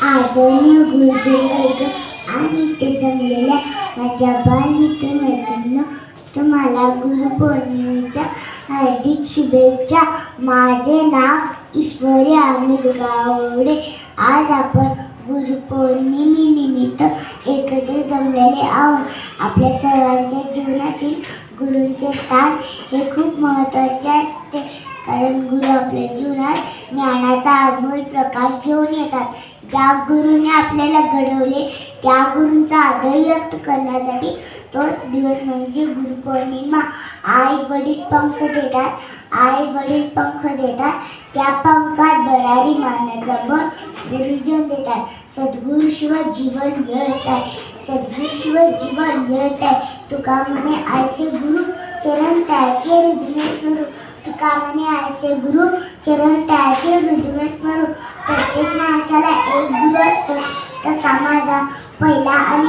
आदरणीय गुरुजी वर्ग आणि इथे जमलेल्या माझ्या बालमित्र-मैत्रिणींनो, तुम्हाला गुरुपौर्णिमेच्या हार्दिक शुभेच्छा. माझे नाव ईश्वरी अमित गावडे. आज आपण गुरुपौर्णिमेनिमित्त एकत्र जमलेले आहोत. आपल्या सर्वांच्या जीवनातील गुरूंचे स्थान हे खूप महत्त्वाचे असते, कारण गुरु आपल्या जीवनात ज्ञानाचा अनमोल प्रकाश घेऊन येतात. ज्या गुरुने आपल्याला घडवले त्या गुरूंचा आदर व्यक्त करण्यासाठी तोच दिवस म्हणजे गुरुपौर्णिमा. आई वडील पंख देतात, त्या पंखात भरारी मारण्याचा बळ गुरुजन देतात. सद्गुरूशिवाय जीवन व्यर्थ आहे. तुका म्हणे ऐसे गुरु चरण त्याचे हृदय स्मरू. प्रत्येक माणसाला एक गुरु असतो. तसा माझा पहिला आणि